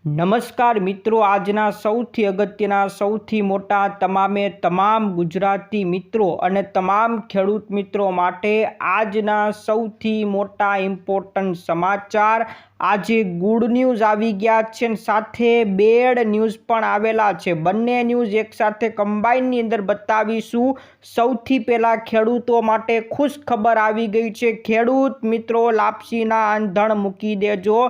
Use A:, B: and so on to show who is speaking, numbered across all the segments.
A: નમસ્કાર મિત્રો, આજના સૌથી અગત્યના સૌથી મોટા તમામ ગુજરાતી મિત્રો અને તમામ ખેડૂત મિત્રો માટે આજના સૌથી મોટા ઇમ્પોર્ટન્ટ સમાચાર। આજે ગુડ ન્યૂઝ આવી ગયા છે અને સાથે બેડ ન્યૂઝ પણ આવેલા છે। બંને ન્યૂઝ એકસાથે કમ્બાઈનની અંદર બતાવીશું। સૌથી પહેલાં ખેડૂતો માટે ખુશ ખબર આવી ગઈ છે। ખેડૂત મિત્રો લાપસીના આંધણ મૂકી દેજો।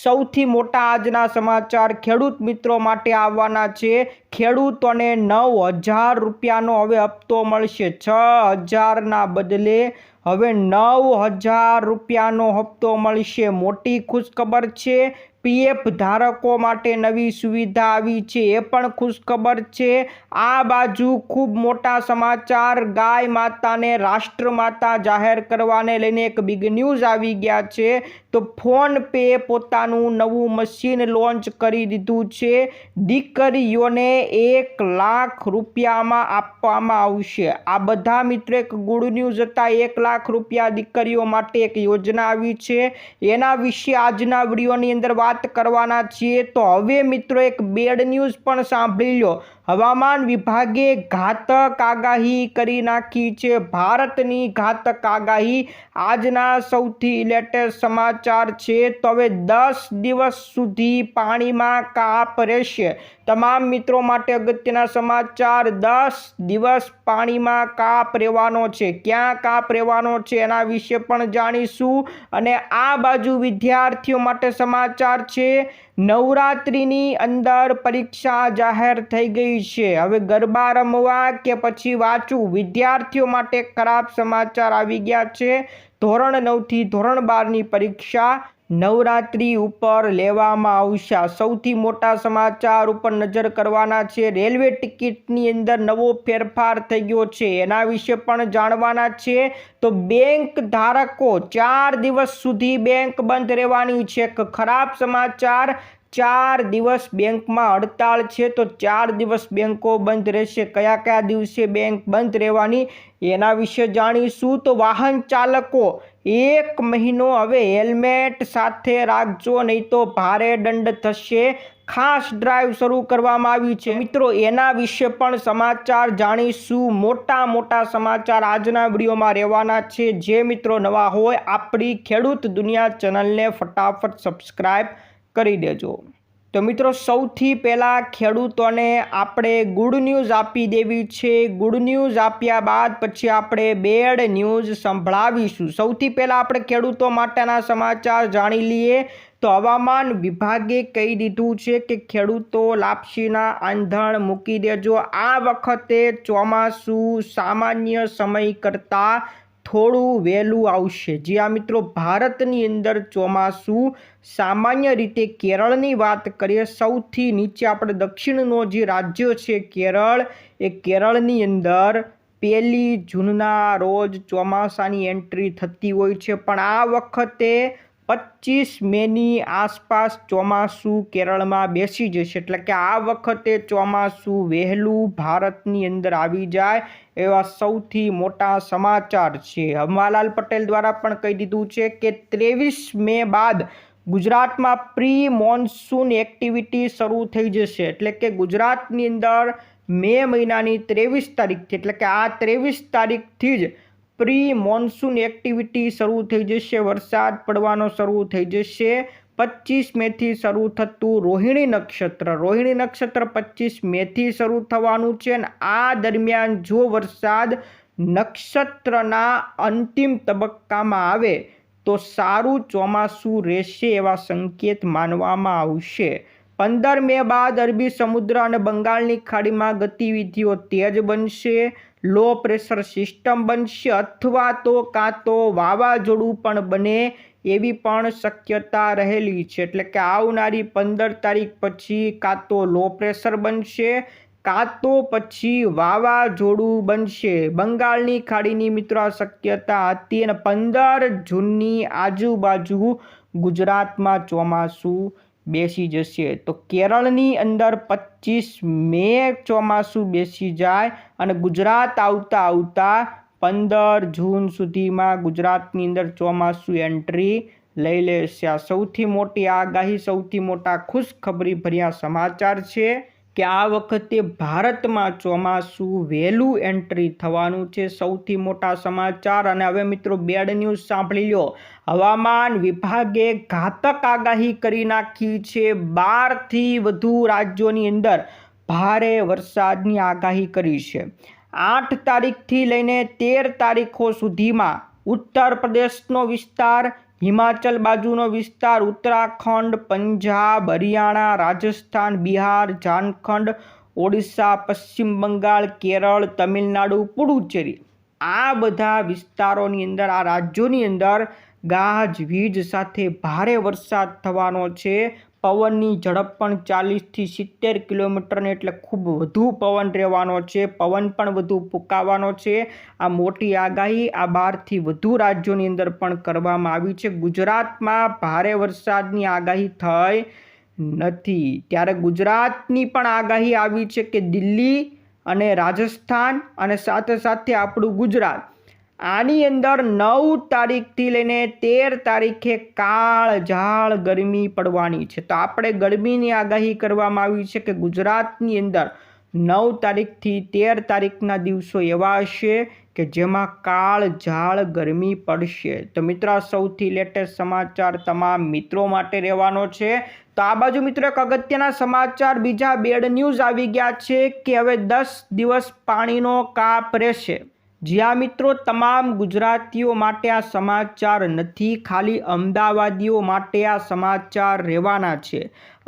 A: સૌથી મોટા આજના સમાચાર ખેડૂત મિત્રો માટે આવવાના છે। ખેડૂતોને 9,000 રૂપિયાનો હવે હપ્તો મળશે। 6,000ના બદલે હવે 9,000 રૂપિયાનો હપ્તો મળશે। મોટી ખુશખબર છે। પીએફ ધારકો માટે નવી સુવિધા આવી છે, એ પણ ખુશખબર છે। આ બાજુ ખૂબ મોટા સમાચાર, ગાય માતાને રાષ્ટ્રમાતા જાહેર કરવાને લઈને એક બિગ ન્યૂઝ આવી ગયા છે। તો ફોન પે પોતાનું નવું મશીન લોન્ચ કરી દીધું છે। દીકરીઓને 1 લાખ રૂપિયામાં આપવામાં આવશે। આ બધા મિત્રો એક ગુડ ન્યૂઝ હતા। 1 લાખ રૂપિયા દીકરીઓ માટે એક યોજના આવી છે, એના વિશે આજના વિડીયોની અંદર વાત કરવાના છીએ। તો હવે મિત્રો એક બેડ ન્યૂઝ પણ સાંભળી લો। હવામાન વિભાગે ઘાતક આગાહી કરી નાખી છે। ભારતની ઘાતક આગાહી આજના સૌથી લેટેસ્ટ સમાચાર છે। તો હવે 10 દિવસ સુધી પાણીમાં કાપ રહેશે। તમામ મિત્રો માટે અગત્યના સમાચાર, 10 દિવસ પાણીમાં કાપ રહેવાનો છે। ક્યાં કાપ રહેવાનો છે એના વિશે પણ જાણીશું। અને આ બાજુ વિદ્યાર્થીઓ માટે સમાચાર છે। નવરાત્રિની અંદર પરીક્ષા જાહેર થઈ ગઈ છે। હવે ગરબા રમવા કે પછી વાંચવું, વિદ્યાર્થીઓ માટે ખરાબ સમાચાર આવી ગયા છે। ધોરણ 9 થી ધોરણ 12ની પરીક્ષા નવરાત્રિ ઉપર લેવામાં આવશે। સૌથી મોટા સમાચાર ઉપર નજર કરવાના છે। રેલવે ટિકિટની અંદર નવો ફેરફાર થઈ ગયો છે, એના વિશે પણ જાણવાના છે। તો બેંક ધારકો 4 દિવસ સુધી બેંક બંધ રહેવાની છે। એક ખરાબ સમાચાર, 4 દિવસ બેંકમાં હડતાળ છે, તો 4 દિવસ બેંકો બંધ રહેશે। કયા કયા દિવસે બેંક બંધ રહેવાની એના વિશે જાણીશું। તો વાહન ચાલકો 1 મહિનો હવે હેલ્મેટ સાથે રાખજો, નહીં તો ભારે દંડ થશે। ખાસ ડ્રાઈવ શરૂ કરવામાં આવી છે મિત્રો, એના વિશે પણ સમાચાર જાણીશું। મોટા સમાચાર આજના વિડીયોમાં રહેવાના છે। જે મિત્રો નવા હોય આપણી ખેડૂત દુનિયા ચેનલને ફટાફટ સબસ્ક્રાઈબ કરી દેજો। તો મિત્રો સૌથી પહેલાં ખેડૂતોને આપણે ગુડ ન્યૂઝ આપી દેવી છે। ગુડ ન્યૂઝ આપ્યા બાદ પછી આપણે બેડ ન્યૂઝ સંભળાવીશું। સૌથી પહેલાં આપણે ખેડૂતો માટેના સમાચાર જાણી લઈએ। તો હવામાન વિભાગે કહી દીધું છે કે ખેડૂતો લાપસીના આંધણ મૂકી દેજો। આ વખતે ચોમાસું સામાન્ય સમય કરતાં થોડું વહેલું આવશે। જી આ મિત્રો, ભારતની અંદર ચોમાસું સામાન્ય રીતે કેરળની વાત કરીએ, સૌથી નીચે આપણે દક્ષિણનો જે રાજ્ય છે કેરળ, એ કેરળની અંદર 1 જૂનના રોજ ચોમાસાની એન્ટ્રી થતી હોય છે, પણ આ વખતે 25 મેની આસપાસ ચોમાસું કેરળમાં બેસી જશે। એટલે કે આ વખતે ચોમાસું વહેલું ભારતની અંદર આવી જાય એવા સૌથી મોટા સમાચાર છે। અંબાલાલ પટેલ દ્વારા પણ કહી દીધું છે કે 23 મે બાદ ગુજરાતમાં પ્રી મોન્સૂન એક્ટિવિટી શરૂ થઈ જશે। એટલે કે ગુજરાતની અંદર મે મહિનાની 23 તારીખથી, એટલે કે આ 23 તારીખથી જ પ્રી મોન્સૂન એક્ટિવિટી શરૂ થઈ જશે। વરસાદ પડવાનો શરૂ થઈ જશે। 25 મેથી શરૂ થતું રોહિણી નક્ષત્ર 25 મેથી શરૂ થવાનું છે। અને આ દરમિયાન જો વરસાદ નક્ષત્રના અંતિમ તબક્કામાં આવે તો સારું ચોમાસું રહેશે એવા સંકેત માનવામાં આવશે। 15 મે બાદ અરબી સમુદ્ર અને બંગાળની ખાડીમાં ગતિવિધિઓ તેજ બનશે। લો પ્રેશર સિસ્ટમ બનશે, અથવા તો કાં તો વાવાઝોડું પણ બને એવી પણ શક્યતા રહેલી છે। એટલે કે આવનારી 15 તારીખ પછી કાં તો લો પ્રેશર બનશે, કાં તો પછી વાવાઝોડું બનશે। બંગાળની ખાડીની મિત્રો આ શક્યતા હતી, અને 15 જૂનની આજુબાજુ ગુજરાતમાં ચોમાસું બેસી જશે। તો કેરળની અંદર 25 મે ચોમાસું બેસી જાય અને ગુજરાત આવતા 15 જૂન સુધીમાં ગુજરાતની અંદર ચોમાસું એન્ટ્રી લઈ લેશે। આ સૌથી મોટી આગાહી, સૌથી મોટા ખુશખબરી ભર્યા સમાચાર છે કે આ વખતે ભારતમાં ચોમાસું વહેલું એન્ટ્રી થવાનું છે। સૌથી મોટા સમાચાર। અને હવે મિત્રો બેડ ન્યૂઝ સાંભળી લો। હવામાન વિભાગે ઘાતક આગાહી કરી નાખી છે। 12થી વધુ રાજ્યોની અંદર ભારે વરસાદની આગાહી કરી છે। 8 તારીખથી લઈને 13 તારીખો સુધીમાં ઉત્તર પ્રદેશનો વિસ્તાર, હિમાચલ બાજુનો વિસ્તાર, ઉત્તરાખંડ, પંજાબ, હરિયાણા, રાજસ્થાન, બિહાર, ઝારખંડ, ઓડિશા, પશ્ચિમ બંગાળ, કેરળ, તમિલનાડુ, પુડુચેરી, આ બધા વિસ્તારોની અંદર, આ રાજ્યોની અંદર ગાજવીજ સાથે ભારે વરસાદ થવાનો છે। પવનની ઝડપ પણ 40થી 70 કિલોમીટરની, એટલે ખૂબ વધુ પવન રહેવાનો છે। પવન પણ વધુ ફૂંકાવાનો છે। આ મોટી આગાહી આ 12થી વધુ રાજ્યોની અંદર પણ કરવામાં આવી છે। ગુજરાતમાં ભારે વરસાદની આગાહી થઈ નથી, ત્યારે ગુજરાતની પણ આગાહી આવી છે કે દિલ્હી અને રાજસ્થાન અને સાથે સાથે આપણું ગુજરાત, આની અંદર 9 તારીખથી લઈને 13 તારીખે કાળઝાળ ગરમી પડવાની છે। તો આપણે ગરમીની આગાહી કરવામાં આવી છે કે ગુજરાતની અંદર 9 તારીખથી 13 તારીખના દિવસો એવા હશે કે જેમાં કાળઝાળ ગરમી પડશે। તો મિત્રો સૌથી લેટેસ્ટ સમાચાર તમામ મિત્રો માટે રહેવાનો છે। તો આ બાજુ મિત્રો એક અગત્યના સમાચાર, બીજા બેડ ન્યૂઝ આવી ગયા છે કે હવે 10 દિવસ પાણીનો કાપ રહેશે। જ્યાં મિત્રો તમામ ગુજરાતીઓ માટે આ સમાચાર નથી, ખાલી અમદાવાદીઓ માટે આ સમાચાર રહેવાના છે।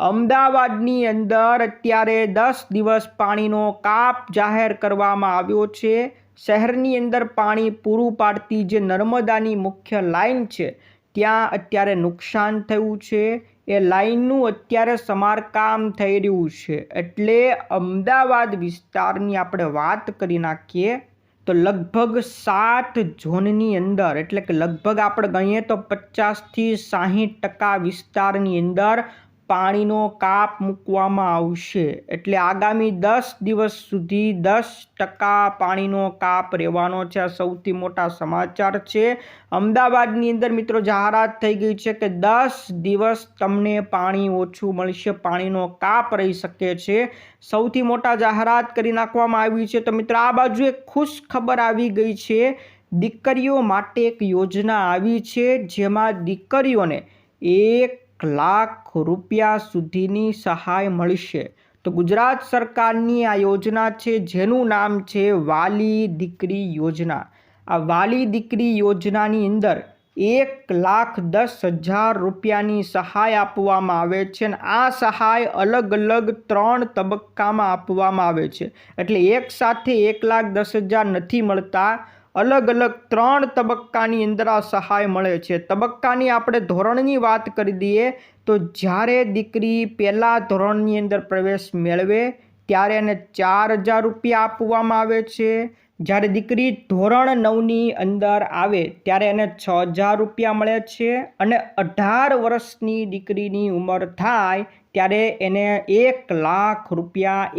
A: અમદાવાદની અંદર અત્યારે 10 દિવસ પાણીનો કાપ જાહેર કરવામાં આવ્યો છે। શહેરની અંદર પાણી પૂરું પાડતી જે નર્મદાની મુખ્ય લાઇન છે ત્યાં અત્યારે નુકસાન થયું છે। એ લાઇનનું અત્યારે સમારકામ થઈ રહ્યું છે। એટલે અમદાવાદ વિસ્તારની આપણે વાત કરી નાખીએ તો લગભગ 7 ઝોનની અંદર, એટલે કે લગભગ આપણે ગણીએ તો 50થી 60% વિસ્તારની અંદર પાણીનો કાપ મૂકવામાં આવશે। એટલે આગામી 10 દિવસ સુધી 10% પાણીનો કાપ રહેવાનો છે। આ સૌથી મોટા સમાચાર છે। અમદાવાદની અંદર મિત્રો જાહેરાત થઈ ગઈ છે કે 10 દિવસ તમને પાણી ઓછું મળશે, પાણીનો કાપ રહી શકે છે। સૌથી મોટા જાહેરાત કરી નાખવામાં આવી છે। તો મિત્રો આ બાજુ એક ખુશ ખબર આવી ગઈ છે। દીકરીઓ માટે એક યોજના આવી છે જેમાં દીકરીઓને 1 લાખ રૂપિયા સુધીની સહાય મળશે। તો ગુજરાત સરકારની આ યોજના છે જેનું નામ છે વાલી દીકરી યોજના। આ વાલી દીકરી યોજનાની અંદર 1,10,000 રૂપિયાની સહાય આપવામાં આવે છે। અને આ સહાય અલગ અલગ 3 તબક્કામાં આપવામાં આવે છે। એટલે એક સાથે 1,10,000 નથી મળતા, અલગ અલગ 3 તબક્કાની અંદર આ સહાય મળે છે। તબક્કાની આપણે ધોરણની વાત કરી દઈએ તો જ્યારે દીકરી પહેલા ધોરણની અંદર પ્રવેશ મેળવે ત્યારે એને 4,000 રૂપિયા આપવામાં આવે છે। જ્યારે દીકરી ધોરણ 9ની અંદર આવે ત્યારે એને 6,000 રૂપિયા મળે છે। અને 18 વર્ષની દીકરીની ઉંમર થાય ત્યારે એને 1 લાખ રૂપિયા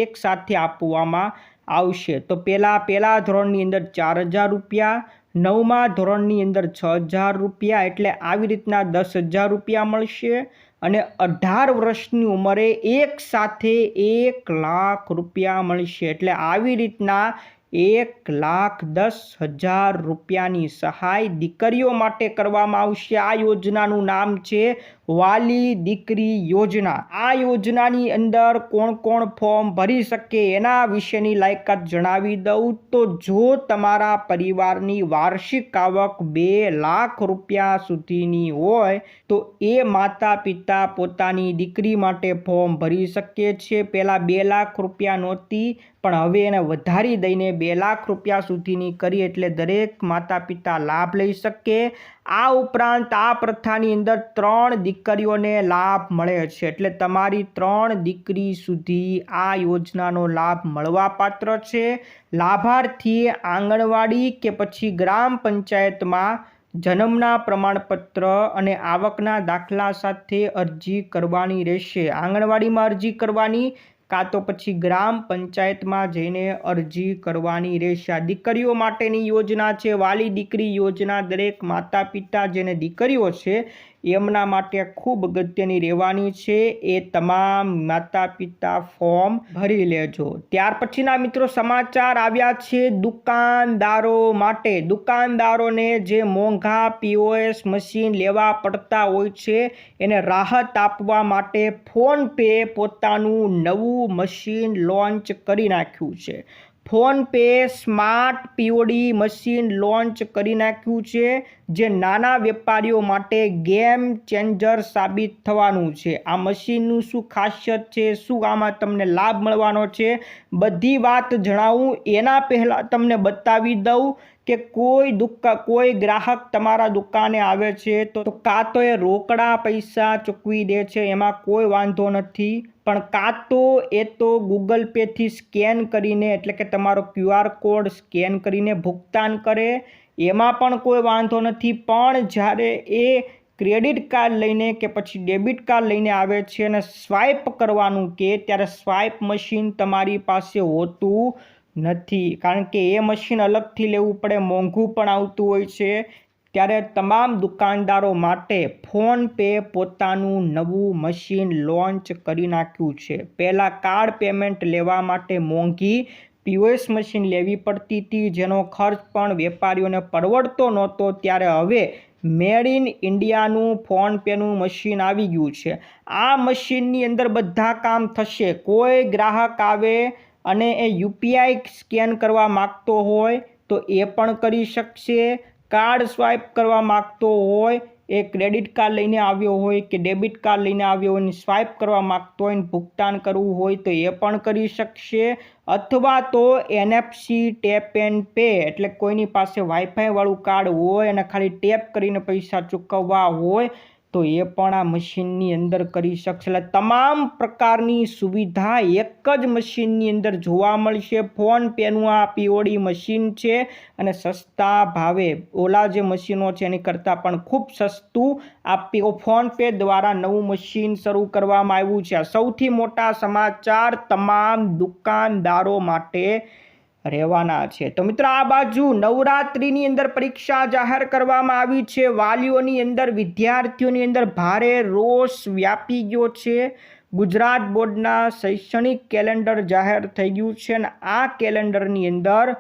A: એક સાથે આપવામાં આવશે। તો પહેલા ધોરણની અંદર 4,000 રૂપિયા, 9મા ધોરણની અંદર 6,000 રૂપિયા, એટલે આવી રીતના 10,000 રૂપિયા મળશે। અને 18 વર્ષની ઉંમરે એક સાથે 1 લાખ રૂપિયા મળશે। એટલે આવી રીતના 1,10,000 રૂપિયાની સહાય દીકરીઓ માટે કરવામાં આવશે। આ યોજનાનું નામ છે વાલી દીકરી યોજના। આ યોજનાની અંદર કોણ કોણ ફોર્મ ભરી શકે એના વિશેની લાયકાત જણાવી દઉં તો જો તમારા પરિવારની વાર્ષિક આવક 2 લાખ રૂપિયા સુધીની હોય તો એ માતા પિતા પોતાની દીકરી માટે ફોર્મ ભરી શકે છે। પહેલાં 2 લાખ રૂપિયા નહોતી પણ હવે એને વધારી દઈને 2 લાખ રૂપિયા સુધીની કરી, એટલે દરેક માતા પિતા લાભ લઈ શકે। આ ઉપરાંત આ પ્રથાની અંદર 3 દીકરીઓને લાભ મળે છે। એટલે તમારી 3 દીકરી સુધી આ યોજનાનો લાભ મળવાપાત્ર છે। લાભાર્થીએ આંગણવાડી કે પછી ગ્રામ પંચાયતમાં જન્મના પ્રમાણપત્ર અને આવકના દાખલા સાથે અરજી કરવાની રહેશે। આંગણવાડીમાં અરજી કરવાની, કાં તો પછી ગ્રામ પંચાયતમાં જઈને અરજી કરવાની રહેશે. આ દીકરીઓ માટેની યોજના છે, વાલી દીકરી યોજના. દરેક માતા પિતા જેને દીકરીઓ છે એમના માટે ખૂબ અગત્યની રહેવાની છે. એ તમામ માતા પિતા ફોર્મ ભરી લેજો. ત્યાર પછીના મિત્રો સમાચાર આવ્યા છે દુકાનદારો માટે. દુકાનદારોને જે મોંઘા POS મશીન લેવા પડતા હોય છે એને રાહત આપવા માટે ફોનપે પોતાનું નવું મશીન લોન્ચ કરી નાખ્યું છે. PhonePe smart POD machine launch કરી નાખ્યું છે, જે નાના વેપારીઓ માટે ગેમ ચેન્જર સાબિત થવાનું છે. આ મશીનનું શું ખાસિયત છે, શું આમાં તમને લાભ મળવાનો છે, બધી વાત જણાવું એના પહેલાં તમને બતાવી દઉં કે કોઈ ગ્રાહક તમારા દુકાને આવે છે તો કાં તો એ રોકડા પૈસા ચૂકવી દે છે, એમાં કોઈ વાંધો નથી, પણ કાં તો એ તો ગૂગલ પેથી સ્કેન કરીને, એટલે કે તમારો QR કોડ સ્કેન કરીને ભુગતાન કરે, એમાં પણ કોઈ વાંધો નથી. પણ જ્યારે એ ક્રેડિટ કાર્ડ લઈને કે પછી ડેબિટ કાર્ડ લઈને આવે છે અને સ્વાઇપ કરવાનું કે ત્યારે સ્વાઇપ મશીન તમારી પાસે હોતું નથી, કારણ કે એ મશીન અલગથી લેવું પડે, મોંઘું પણ આવતું હોય છે. ત્યારે તમામ દુકાનદારો માટે ફોનપે પોતાનું નવું મશીન લોન્ચ કરી નાખ્યું છે. પહેલાં કાર્ડ પેમેન્ટ લેવા માટે મોંઘી POS મશીન લેવી પડતી હતી, જેનો ખર્ચ પણ વેપારીઓને પરવડતો નહોતો. ત્યારે હવે મેડ ઇન ઇન્ડિયાનું ફોનપેનું મશીન આવી ગયું છે. આ મશીનની અંદર બધા કામ થશે. કોઈ ગ્રાહક આવે અને એ UPI સ્કેન કરવા માગતો હોય તો એ પણ કરી શકશે. કાર્ડ સ્વાઇપ કરવા માગતો હોય, એ ક્રેડિટ કાર્ડ લઈને આવ્યો હોય કે ડેબિટ કાર્ડ લઈને આવ્યો હોય, સ્વાઇપ કરવા માગતો હોય, ભુગતાન કરવું હોય તો એ પણ કરી શકશે. અથવા તો NFC ટેપ એન્ડ પે, એટલે કોઈની પાસે વાઈફાઈ વાળું કાર્ડ હોય અને ખાલી ટેપ કરીને પૈસા ચૂકવવા હોય તો એ પણ આ મશીનની અંદર કરી શકશે. એટલે તમામ પ્રકારની સુવિધા એક જ મશીનની અંદર જોવા મળશે. ફોનપેનું આ POD મશીન છે અને સસ્તા ભાવે ઓલા જે મશીનો છે એની કરતાં પણ ખૂબ સસ્તું આ ફોનપે દ્વારા નવું મશીન શરૂ કરવામાં આવ્યું છે. સૌથી મોટા સમાચાર તમામ દુકાનદારો માટે રહેવાના છે. તો મિત્રો આ બાજુ નવરાત્રિની અંદર પરીક્ષા જાહેર કરવામાં આવી છે. વાલીઓની અંદર, વિદ્યાર્થીઓની અંદર ભારે રોષ વ્યાપી ગયો છે. ગુજરાત બોર્ડના શૈક્ષણિક કેલેન્ડર જાહેર થઈ ગયું છે અને આ કેલેન્ડરની અંદર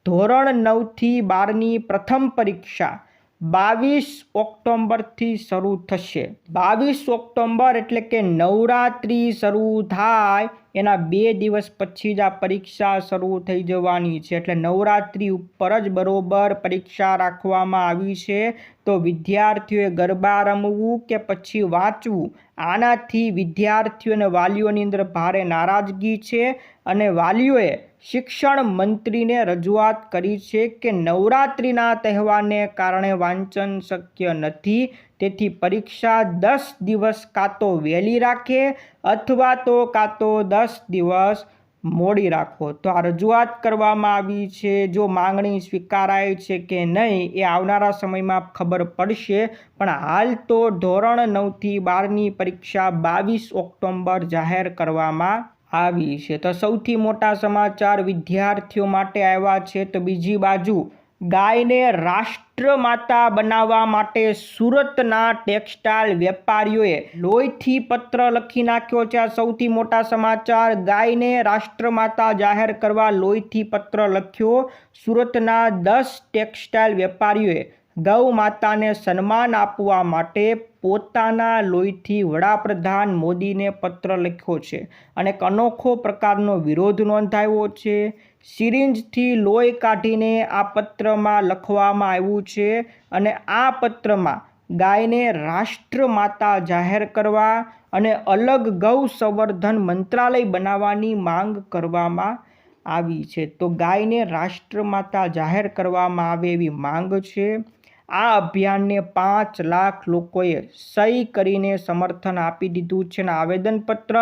A: ધોરણ 9 થી 12ની પ્રથમ પરીક્ષા 22 ઓક્ટોબરથી શરૂ થશે. 22 ઓક્ટોબર એટલે કે નવરાત્રિ શરૂ થાય એના 2 દિવસ પછી જ આ પરીક્ષા શરૂ થઈ જવાની છે. એટલે નવરાત્રિ ઉપર જ બરોબર પરીક્ષા રાખવામાં આવી છે. તો વિદ્યાર્થીઓએ ગરબા રમવું કે પછી વાંચવું, આનાથી વિદ્યાર્થીઓ અને વાલીઓની અંદર ભારે નારાજગી છે અને વાલીઓએ શિક્ષણ મંત્રીને રજૂઆત કરી છે કે નવરાત્રિના તહેવારને કારણે વાંચન શક્ય નથી, તેથી પરીક્ષા 10 દિવસ કાં તો વહેલી રાખે અથવા તો 10 દિવસ મોડી રાખો. તો આ રજૂઆત કરવામાં આવી છે. જો માંગણી સ્વીકારાય છે કે નહીં એ આવનારા સમયમાં ખબર પડશે, પણ હાલ તો ધોરણ 9 થી 12ની પરીક્ષા 22 ઓક્ટોબર જાહેર કરવામાં આવી છે. તો સૌથી મોટા સમાચાર વિદ્યાર્થીઓ માટે આવ્યા છે. તો બીજી બાજુ ગાયને રાષ્ટ્રમાતા બનાવવા માટે સુરતના ટેક્સટાઇલ વેપારીઓએ લોહીથી પત્ર લખી નાખ્યો છે. આ સૌથી મોટા સમાચાર. ગાયને રાષ્ટ્રમાતા જાહેર કરવા લોહીથી પત્ર લખ્યો. સુરતના 10 ટેક્સટાઇલ વેપારીઓએ ગૌ માતાને સન્માન આપવા માટે પોતાના લોહીથી વડાપ્રધાન મોદીને પત્ર લખ્યો છે અને એક અનોખો પ્રકારનો વિરોધ નોંધાવ્યો છે. સિરિંજથી લોહી કાઢીને આ પત્રમાં લખવામાં આવ્યું છે અને આ પત્રમાં ગાયને રાષ્ટ્રમાતા જાહેર કરવા અને અલગ ગૌ સંવર્ધન મંત્રાલય બનાવવાની માંગ કરવામાં આવી છે. તો ગાયને રાષ્ટ્રમાતા જાહેર કરવામાં આવે એવી માંગ છે. આ અભિયાનને 5 લાખ લોકોએ સહી કરીને સમર્થન આપી દીધું છે અને આવેદનપત્ર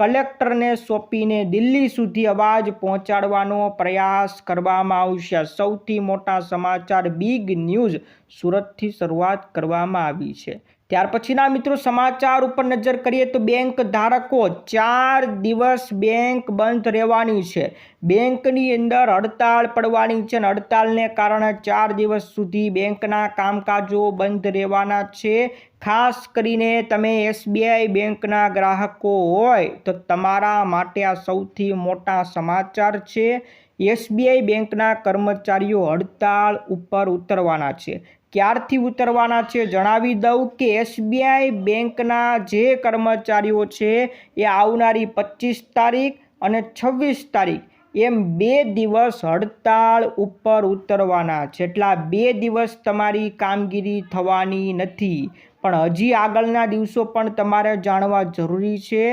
A: કલેક્ટરને સોંપીને દિલ્હી સુધી અવાજ પહોંચાડવાનો પ્રયાસ કરવામાં આવશે. સૌથી મોટા સમાચાર, બિગ ન્યૂઝ સુરતથી શરૂઆત કરવામાં આવી છે. ત્યાર પછીના મિત્રો સમાચાર ઉપર નજર કરીએ તો બેંક ધારકો 4 દિવસ બેંક બંધ રહેવાની છે. બેંકની અંદર હડતાળ પડવાની છે અને હડતાળને કારણે 4 દિવસ સુધી બેંકના કામકાજો બંધ રહેવાના છે. ખાસ કરીને તમે SBI બેંકના ગ્રાહકો હોય તો તમારા માટે આ સૌથી મોટા સમાચાર છે. SBI બેંકના કર્મચારીઓ હડતાળ ઉપર ઉતરવાના છે. ક્યારથી ઉતરવાના છે જણાવી દઉં કે SBI બેંકના જે કર્મચારીઓ છે એ આવનારી 25 તારીખ અને 26 તારીખ એમ 2 દિવસ હડતાળ ઉપર ઉતરવાના છે. એટલા 2 દિવસ તમારી કામગીરી થવાની નથી, પણ હજી આગળના દિવસો પણ તમારે જાણવા જરૂરી છે.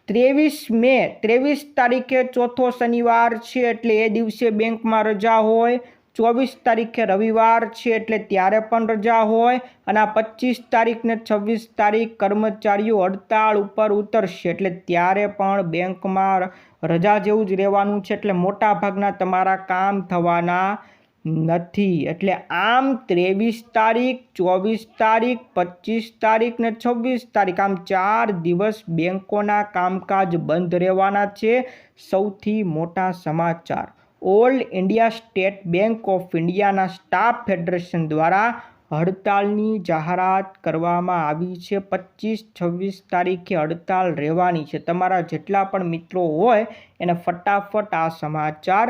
A: 23 મે 23 તારીખે ચોથો શનિવાર છે એટલે એ દિવસે બેંકમાં રજા હોય. 24 તારીખે રવિવાર છે એટલે ત્યારે પણ રજા હોય અને આ 25 તારીખ ને 26 તારીખ કર્મચારીઓ હડતાળ ઉપર ઉતરશે એટલે ત્યારે પણ બેંકમાં રજા જેવું જ રહેવાનું છે. એટલે મોટા ભાગના તમારા કામ થવાના નથી. એટલે આમ 23 તારીખ 24 તારીખ 25 તારીખ ને 26 તારીખ આમ 4 દિવસ બેંકોના કામકાજ બંધ રહેવાના છે. સૌથી મોટા સમાચાર all India state bank of ઇન્ડિયાના સ્ટાફ ફેડરેશન દ્વારા હડતાળની જાહેરાત કરવામાં આવી છે. 25-26 તારીખે હડતાળ રહેવાની છે. તમારા જેટલા પણ મિત્રો હોય એને ફટાફટ આ સમાચાર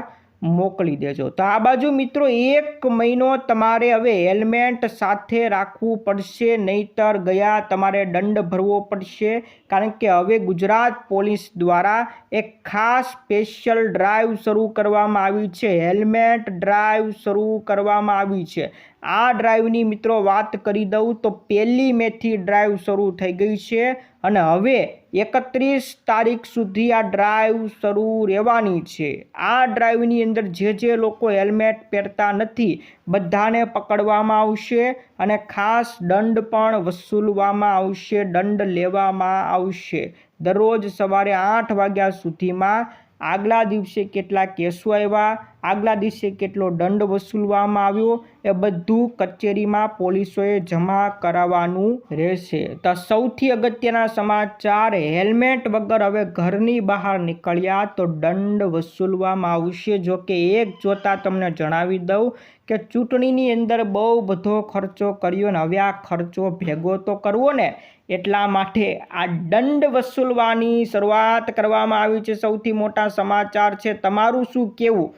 A: મોકલી દેજો. તો આ બાજુ મિત્રો 1 મહિનો તમારે હવે હેલ્મેટ સાથે રાખવું પડશે, નહીતર ગયા તમારે દંડ ભરવો પડશે. કારણ કે હવે ગુજરાત પોલીસ દ્વારા એક ખાસ સ્પેશિયલ ડ્રાઈવ શરૂ કરવામાં આવી છે. હેલ્મેટ ડ્રાઈવ શરૂ કરવામાં આવી છે. આ ડ્રાઈવની મિત્રો વાત કરી દઉં તો 1 મેથી ડ્રાઈવ શરૂ થઈ ગઈ છે અને હવે 31 તારીખ સુધી આ ડ્રાઈવ શરૂ રહેવાની છે. આ ડ્રાઈવની અંદર જે લોકો હેલ્મેટ પહેરતા નથી બધાને પકડવામાં આવશે અને ખાસ દંડ પણ વસૂલવામાં આવશે, દંડ લેવામાં આવશે. દરરોજ સવારે 8 વાગ્યા સુધીમાં આગલા દિવસે કેટલા કેસો આવ્યા, આગલા દિવસે કેટલો દંડ વસૂલવામાં આવ્યો એ બધું કચેરીમાં પોલીસોએ જમા કરાવવાનું રહેશે. તો સૌથી અગત્યના સમાચાર, હેલ્મેટ વગર હવે ઘરની બહાર નીકળ્યા તો દંડ વસૂલવામાં આવશે. જો કે એક જોતાં તમને જણાવી દઉં કે ચૂંટણીની અંદર બહુ બધો ખર્ચો કર્યો ને હવે આ ખર્ચો ભેગો તો કરવો ને, એટલા માટે આ દંડ વસૂલવાની શરૂઆત કરવામાં આવી છે. સૌથી મોટા સમાચાર છે. તમારું શું કહેવું?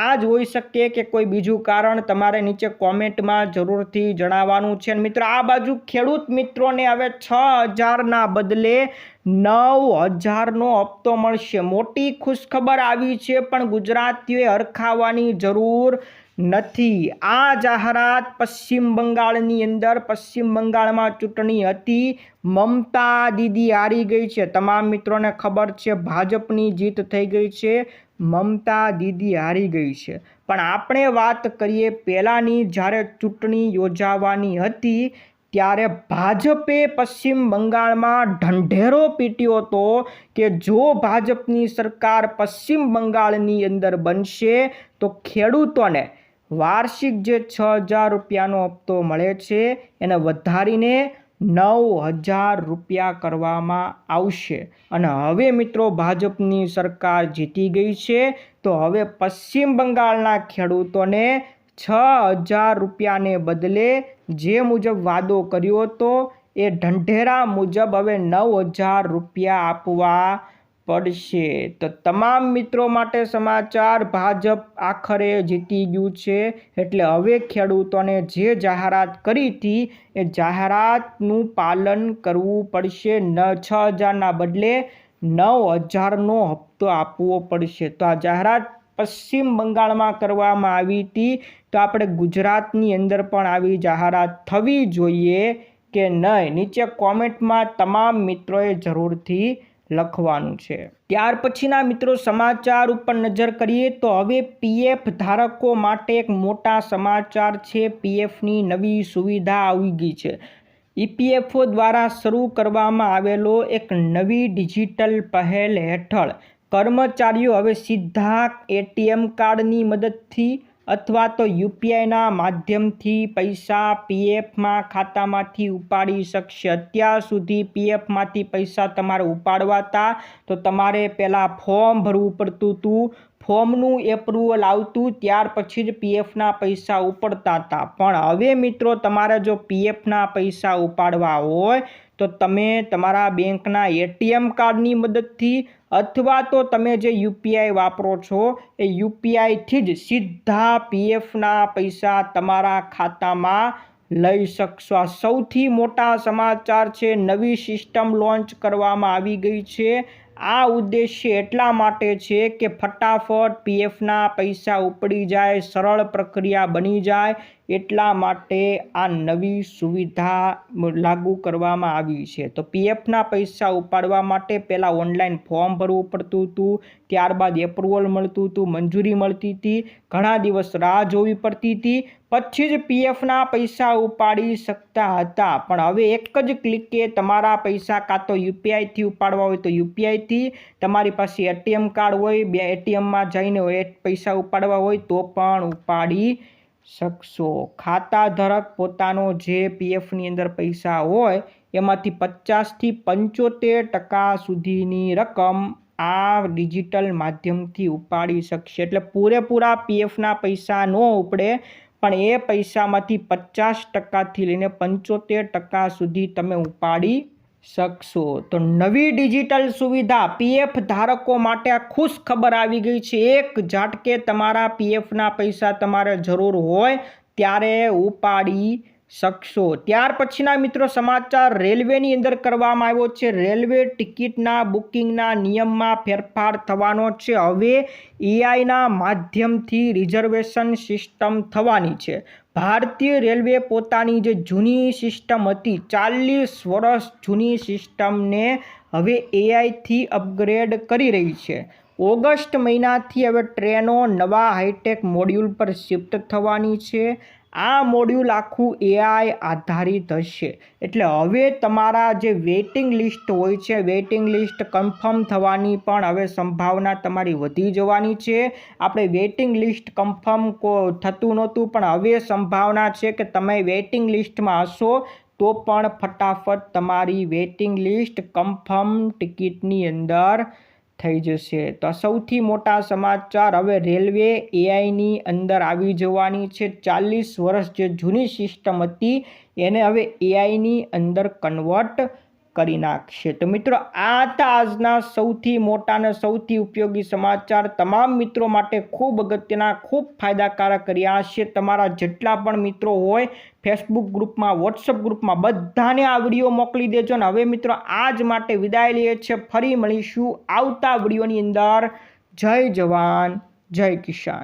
A: આ જ હોઈ શકે કે કોઈ બીજું કારણ? તમારે નીચે કોમેન્ટમાં જરૂરથી જણાવવાનું છે. મિત્રો આ બાજુ ખેડૂત મિત્રોને હવે 6,000ના બદલે 9,000નો હપ્તો મળશે. મોટી ખુશખબર આવી છે, પણ ગુજરાતીઓએ હરખાવવાની જરૂર નથી. આ જાહેરાત પશ્ચિમ બંગાળની અંદર, પશ્ચિમ બંગાળમાં ચૂંટણી હતી, મમતા દીદી હારી ગઈ છે. તમામ મિત્રોને ખબર છે ભાજપની જીત થઈ ગઈ છે, મમતા દીદી હારી ગઈ છે. પણ આપણે વાત કરીએ પહેલાંની, જ્યારે ચૂંટણી યોજાવાની હતી ત્યારે ભાજપે પશ્ચિમ બંગાળમાં ઢંઢેરો પીટ્યો હતો કે જો ભાજપની સરકાર પશ્ચિમ બંગાળની અંદર બનશે તો ખેડૂતોને વાર્ષિક જે 6,000 રૂપિયાનો હપ્તો મળે છે એને વધારીને 9,000 રૂપિયા કરવામાં આવશે. અને હવે મિત્રો ભાજપની સરકાર જીતી ગઈ છે તો હવે પશ્ચિમ બંગાળના ખેડૂતોને 6,000 રૂપિયાને બદલે જે મુજબ વાદો કર્યો હતો એ ઢંઢેરા મુજબ હવે 9,000 રૂપિયા આપવા પડશે. તો તમામ મિત્રો માટે સમાચાર, ભાજપ આખરે જીતી ગયું છે એટલે હવે ખેડૂતોને જે જાહેરાત કરી હતી એ જાહેરાતનું પાલન કરવું પડશે. 6,000ના બદલે 9,000નો હપ્તો આપવો પડશે. તો આ જાહેરાત પશ્ચિમ બંગાળમાં કરવામાં આવી હતી, તો આપણે ગુજરાતની અંદર પણ આવી જાહેરાત થવી જોઈએ કે નહીં? નીચે કોમેન્ટમાં તમામ મિત્રોએ જરૂરથી લખવાનું છે. ત્યાર પછીના મિત્રો સમાચાર ઉપર નજર કરીએ તો હવે PF ધારકો માટે એક મોટા સમાચાર છે. PFની નવી સુવિધા આવી ગઈ છે. EPFO દ્વારા શરૂ કરવામાં આવેલો એક નવી ડિજિટલ પહેલ હેઠળ કર્મચારીઓ હવે સીધા ATM કાર્ડની મદદથી અથવા તો યુપીઆઈના માધ્યમથી પૈસા પીએફમાં ખાતામાંથી ઉપાડી શકશે। અત્યાર સુધી પીએફમાંથી પૈસા તમારે ઉપાડવા હતા તો તમારે પહેલાં ફોર્મ ભરવું પડતું હતું, ફોર્મનું એપ્રુવલ આવતું ત્યાર પછી જ પીએફના પૈસા ઉપડતા હતા। પણ હવે મિત્રો તમારે જો પીએફના પૈસા ઉપાડવા હોય તો તમે તમારા બેંકના એટીએમ કાર્ડની મદદથી અથવા તો તમે જે યુપીઆઈ વાપરો છો એ યુપીઆઈથી જ સીધા પીએફના પૈસા તમારા ખાતામાં લઈ શકશો। આ સૌથી મોટા સમાચાર છે। નવી સિસ્ટમ લોન્ચ કરવામાં આવી ગઈ છે। આ ઉદ્દેશ્ય એટલા માટે છે કે ફટાફટ પીએફના પૈસા ઉપડી જાય, સરળ પ્રક્રિયા બની જાય, એટલા માટે આ નવી સુવિધા લાગુ કરવામાં આવી છે। તો પીએફના પૈસા ઉપાડવા માટે પહેલાં ઓનલાઈન ફોર્મ ભરવું પડતું હતું, ત્યારબાદ એપ્રુવલ મળતું હતું, મંજૂરી મળતી હતી, ઘણા દિવસ રાહ જોવી પડતી હતી, પછી જ પીએફના પૈસા ઉપાડી શકતા હતા। પણ હવે એક જ ક્લિકે તમારા પૈસા કાં તો યુપીઆઈથી ઉપાડવા હોય તો યુપીઆઈથી, તમારી પાસે એટીએમ કાર્ડ હોય એટીએમમાં જઈને પૈસા ઉપાડવા હોય તો પણ ઉપાડી શકશો। ખાતા ધારક પોતાનો જે પીએફની અંદર પૈસા હોય એમાંથી 50થી 75% સુધીની રકમ આ ડિજિટલ માધ્યમથી ઉપાડી શકશે। એટલે પૂરેપૂરા પીએફના પૈસા ન ઉપડે પણ એ પૈસામાંથી 50%થી લઈને 75% સુધી તમે ઉપાડી શકશો। તો નવી ડિજિટલ સુવિધા પીએફ ધારકો માટે આ ખુશ ખબર આવી ગઈ છે। એક ઝાટકે તમારા પીએફના પૈસા તમારે જરૂર હોય ત્યારે ઉપાડી શકશો। ત્યાર પછીના મિત્રો સમાચાર રેલવેની અંદર કરવામાં આવ્યો છે। રેલવે ટિકિટના બુકિંગના નિયમમાં ફેરફાર થવાનો છે। હવે એઆઈના માધ્યમથી રિઝર્વેશન સિસ્ટમ થવાની છે। ભારતીય રેલવે પોતાની જે જૂની સિસ્ટમ હતી, 40 વર્ષ જૂની સિસ્ટમને હવે એઆઈથી અપગ્રેડ કરી રહી છે। ઓગસ્ટ મહિનાથી હવે ટ્રેનો નવા હાઈટેક મોડ્યુલ પર શિફ્ટ થવાની છે। આ મોડ્યુલ આખું એઆઈ આધારિત હશે। એટલે હવે તમારા જે વેઇટિંગ લિસ્ટ હોય છે, વેઇટિંગ લિસ્ટ કન્ફર્મ થવાની પણ હવે સંભાવના તમારી વધી જવાની છે। આપણે વેઇટિંગ લિસ્ટ કન્ફર્મ થતું નહોતું પણ હવે સંભાવના છે કે તમે વેઇટિંગ લિસ્ટમાં હશો તો પણ ફટાફટ તમારી વેઇટિંગ લિસ્ટ કન્ફર્મ ટિકિટની અંદર થઈ જશે। તો સૌથી મોટા સમાચાર, હવે રેલવે એઆઈની અંદર આવી જવાની છે। 40 વર્ષ જે જૂની સિસ્ટમ હતી એને હવે એઆઈની અંદર કન્વર્ટ કરી નાખશે। તો મિત્રો આ હતા આજના સૌથી મોટા અને સૌથી ઉપયોગી સમાચાર। તમામ મિત્રો માટે ખૂબ અગત્યના, ખૂબ ફાયદાકારક રહ્યા છે। તમારા જેટલા પણ મિત્રો હોય ફેસબુક ગ્રુપમાં, વોટ્સઅપ ગ્રુપમાં બધાને આ વિડીયો મોકલી દેજો। અને હવે મિત્રો આજ માટે વિદાય લઈએ છીએ, ફરી મળીશું આવતા વિડીયોની અંદર। જય જવાન, જય કિસાન।